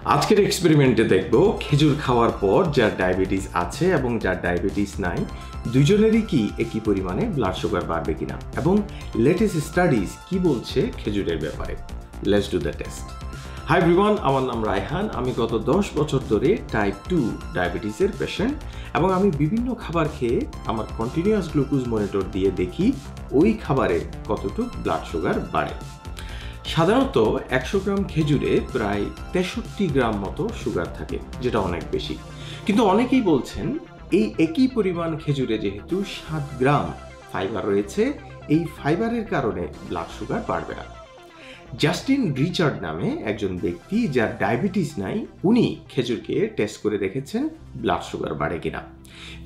আজকের এক্সপেরিমেন্টে দেখব খেজুর খাওয়ার পর যার ডায়াবেটিস আছে এবং যার ডায়াবেটিস নাই দুজনেরই কি একই পরিমাণে ব্লাড সুগার বাড়বে কিনা এবং লেটেস্ট স্টাডিজ কি বলছে খেজুরের ব্যাপারে। Let's do the test. Hi everyone, আমার নাম রায়হান। আমি গত 10 বছর ধরে টাইপ 2 ডায়াবেটিসের পেশেন্ট এবং আমি বিভিন্ন খাবার খেয়ে আমার কন্টিনিউয়াস গ্লুকোজ মনিটর দিয়ে দেখি ওই খাবারে কতটুকু ব্লাড সুগার বাড়ে। সাধারণত 100 গ্রাম খেজুরে প্রায় 63 গ্রাম মতো সুগার থাকে, যেটা অনেক বেশি। কিন্তু অনেকেই বলছেন এই একই পরিমাণ খেজুরে যেহেতু 7 গ্রাম ফাইবার রয়েছে, এই ফাইবারের কারণে ব্লাড সুগার বাড়বে না। জাস্টিন রিচার্ড নামে একজন ব্যক্তি যার ডায়াবেটিস নাই, উনি খেজুরকে টেস্ট করে দেখেছেন ব্লাড সুগার বাড়ে কিনা।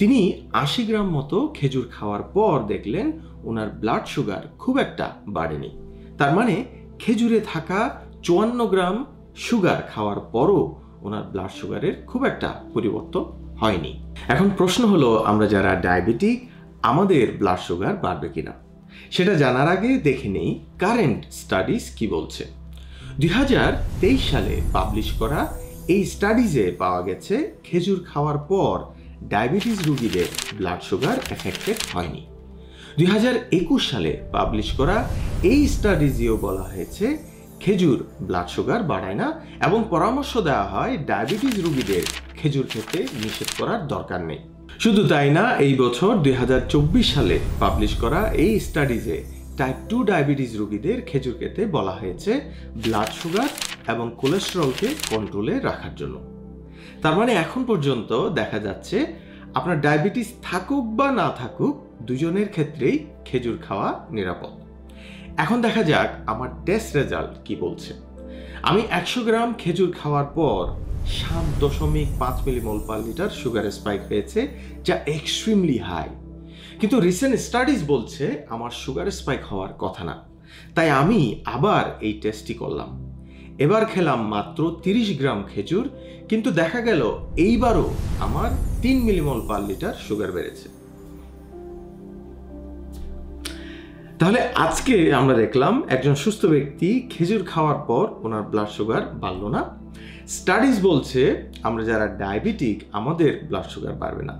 তিনি 80 গ্রাম মতো খেজুর খাওয়ার পর দেখলেন ওনার ব্লাড সুগার খুব একটা বাড়েনি। তার মানে খেজুরে থাকা 54 গ্রাম সুগার খাওয়ার পরও ওনার ব্লাড সুগারের খুব একটা পরিবর্তন হয়নি। এখন প্রশ্ন হলো, আমরা যারা ডায়াবেটিক আমাদের ব্লাড সুগার বাড়বে কিনা সেটা জানার আগে দেখে নেই কারেন্ট স্টাডিজ কি বলছে। 2023 সালে পাবলিশ করা এই স্টাডিজে পাওয়া গেছে খেজুর খাওয়ার পর ডায়াবেটিস রোগীদের ব্লাড সুগার এফেক্টেড হয়নি। 2021 সালে পাবলিশ করা এই স্টাডিজেও বলা হয়েছে খেজুর ব্লাড সুগার বাড়ায় না এবং পরামর্শ দেওয়া হয় ডায়াবেটিস রোগীদের খেজুর খেতে নিষেধ করার দরকার নেই। শুধু তাই না, এই বছর 2024 সালে পাবলিশ করা এই স্টাডিজে টাইপ 2 ডায়াবেটিস রোগীদের খেজুর খেতে বলা হয়েছে ব্লাড সুগার এবং কোলেস্টেরলকে কন্ট্রোলে রাখার জন্য। তার মানে এখন পর্যন্ত দেখা যাচ্ছে আপনার ডায়াবেটিস থাকুক বা না থাকুক, দুজনের ক্ষেত্রেই খেজুর খাওয়া নিরাপদ। এখন দেখা যাক আমার টেস্ট রেজাল্ট কি বলছে। আমি 100 গ্রাম খেজুর খাওয়ার পর 7.5 millimole per litre sugar spike হয়েছে, যা এক্সট্রিমলি হাই। কিন্তু রিসেন্ট স্টাডিজ বলছে আমার সুগার স্পাইক হওয়ার কথা না। তাই আমি আবার এই টেস্টটি করলাম। এবার খেলাম মাত্র 30 গ্রাম খেজুর, কিন্তু দেখা গেল এইবারও আমার 3 মিলিমোল পার লিটার সুগার বেড়েছে। তাহলে আজকে আমরা দেখলাম একজন সুস্থ ব্যক্তি খেজুর খাওয়ার পর ওনার ব্লাড সুগার বাড়লো না। স্টাডিজ বলছে আমরা যারা ডায়াবেটিক আমাদের ব্লাড সুগার বাড়বে না।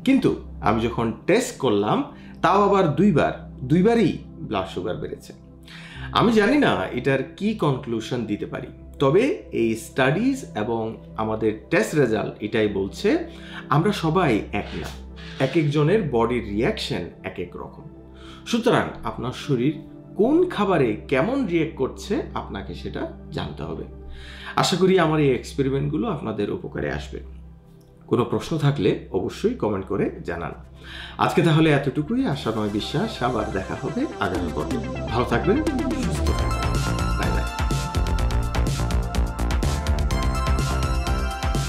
কিন্তু আমি যখন টেস্ট করলাম তাও আবার দুইবারই ব্লাড সুগার বেড়েছে। আমি জানি না এটার কি কনক্লুশন দিতে পারি, তবে এই স্টাডিজ এবং আমাদের টেস্ট রেজাল্ট এটাই বলছে আমরা সবাই এক না, এক একজনের বডির রিয়াকশন এক এক রকম। সুতরাং আপনার শরীর কোন খাবারে কেমন রিয়েক্ট করছে আপনাকে সেটা জানতে হবে। আশা করি আমার এই এক্সপেরিমেন্টগুলো আপনাদের উপকারে আসবে। কোনো প্রশ্ন থাকলে অবশ্যই কমেন্ট করে জানান। আজকে তাহলে এতটুকুই। আশা নয় বিশ্বাস, আবার দেখা হবে আগামী পর্বে। ভালো থাকবেন, সুস্থ থাকবেন।